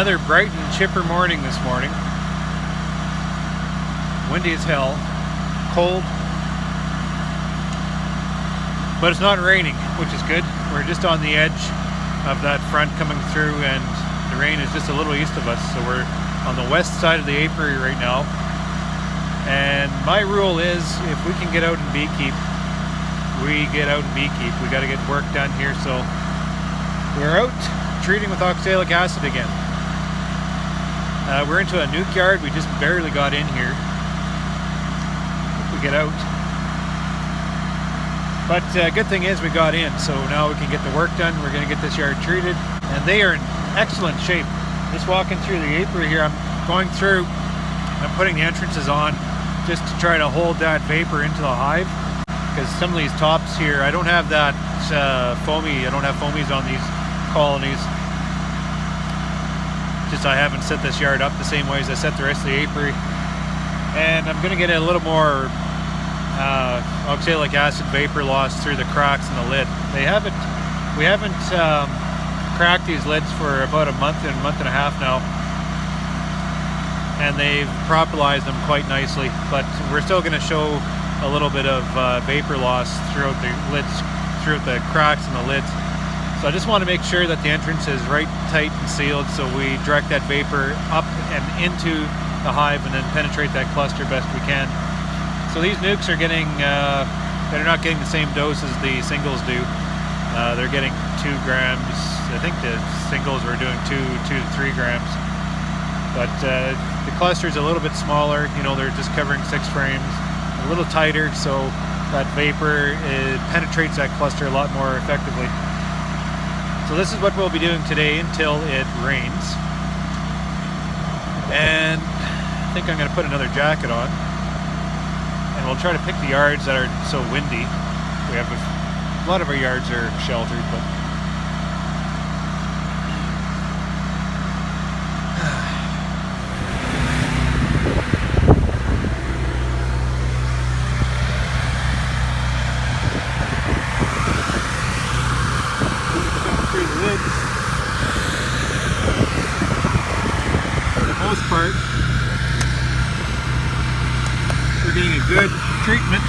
Another bright and chipper morning this morning. Windy as hell, cold, but it's not raining, which is good. We're just on the edge of that front coming through, and the rain is just a little east of us, so we're on the west side of the apiary right now. And my rule is, if we can get out and beekeep, we get out and beekeep. We got to get work done here, so we're out treating with oxalic acid again. We're into a nuke yard. We just barely got in here. We get out. But good thing is we got in, so now we can get the work done. We're going to get this yard treated, and they are in excellent shape. Just walking through the apiary here, I'm going through, I'm putting the entrances on just to try to hold that vapor into the hive, because some of these tops here, I don't have that foamy, I don't have foamies on these colonies. Just I haven't set this yard up the same way as I set the rest of the apiary, and I'm going to get a little more oxalic acid vapor loss through the cracks in the lid. We haven't cracked these lids for about a month and a half now, and they've propolized them quite nicely, but we're still going to show a little bit of vapor loss throughout the lids, throughout the cracks in the lids. So I just want to make sure that the entrance is right tight and sealed, so we direct that vapor up and into the hive and then penetrate that cluster best we can. So these nukes are getting, they're not getting the same dose as the singles do. They're getting 2 grams. I think the singles were doing 2 to 3 grams. But the cluster's a little bit smaller. You know, they're just covering 6 frames, a little tighter, so that vapor penetrates that cluster a lot more effectively. So this is what we'll be doing today until it rains. And I think I'm going to put another jacket on. And we'll try to pick the yards that are so windy. We have a lot of our yards are sheltered, but through the lids. For the most part, we're getting a good treatment.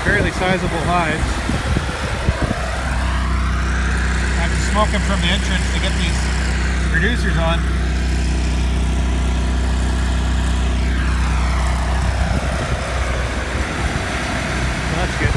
Fairly sizable hives. I have to smoke them from the entrance to get these reducers on. So that's good.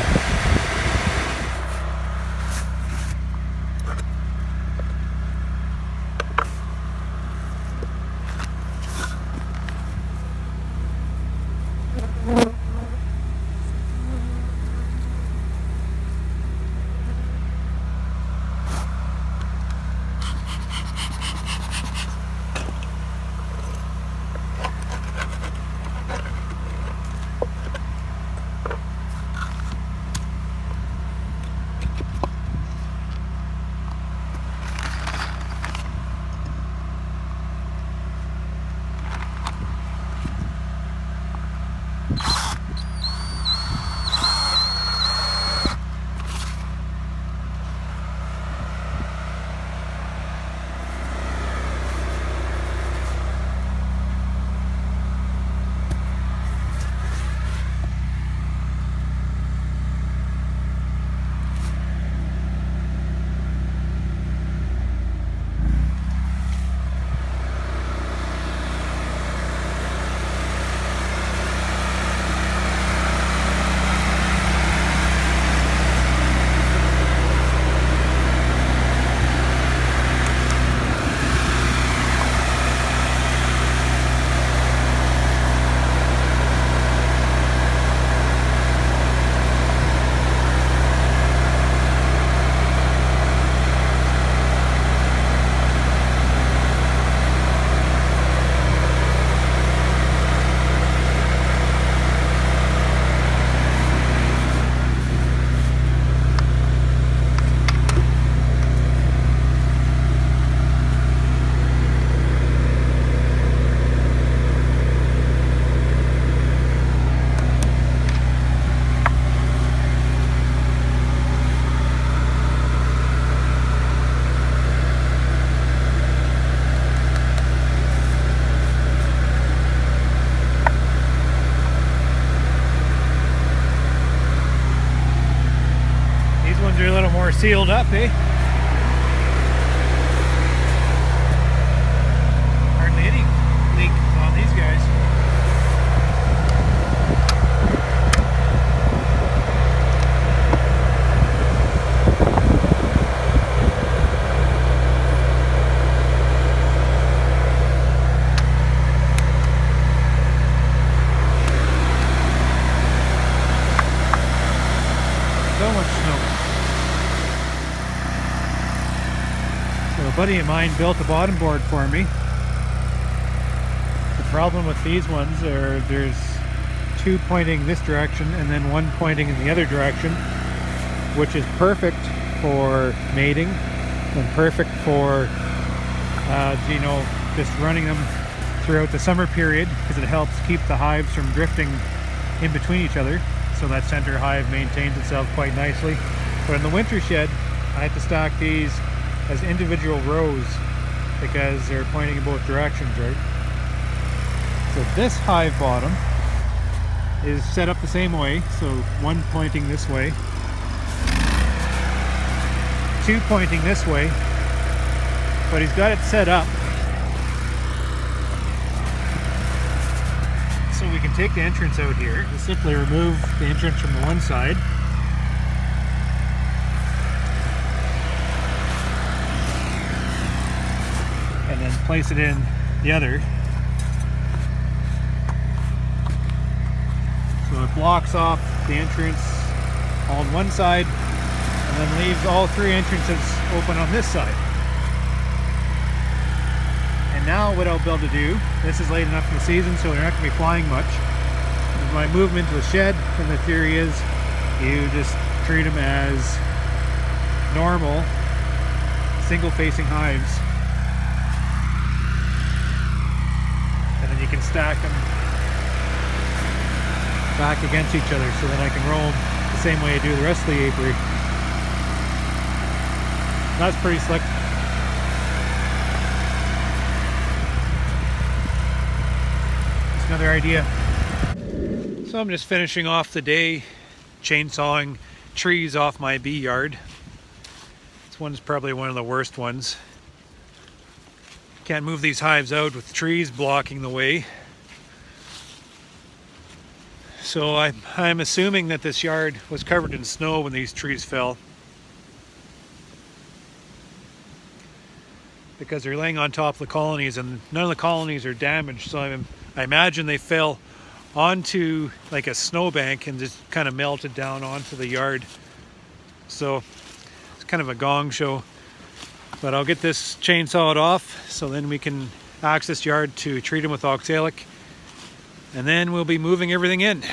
more sealed up, eh? Hardly any leak on these guys. So much snow. So a buddy of mine built a bottom board for me. The problem with these ones are there's two pointing this direction and then one pointing in the other direction, which is perfect for mating and perfect for you know, just running them throughout the summer period, because it helps keep the hives from drifting in between each other. So that center hive maintains itself quite nicely. But in the winter shed, I have to stack these as individual rows because they're pointing in both directions, right? So this hive bottom is set up the same way. So one pointing this way, two pointing this way, but he's got it set up so we can take the entrance out here. Just simply remove the entrance from the one side. And then place it in the other. So it blocks off the entrance on one side and then leaves all three entrances open on this side. And now what I'll be able to do, this is late enough in the season so they're not going to be flying much. When I move them into the shed, and the theory is you just treat them as normal single facing hives. And then you can stack them back against each other so then I can roll them the same way I do the rest of the apiary. That's pretty slick. It's another idea. So I'm just finishing off the day chainsawing trees off my bee yard. This one's probably one of the worst ones. Can't move these hives out with trees blocking the way. So I'm assuming that this yard was covered in snow when these trees fell, because they're laying on top of the colonies and none of the colonies are damaged. So I imagine they fell onto like a snowbank and just kind of melted down onto the yard. So it's kind of a gong show. But I'll get this chainsawed off so then we can axe this yard to treat them with oxalic, and then we'll be moving everything in.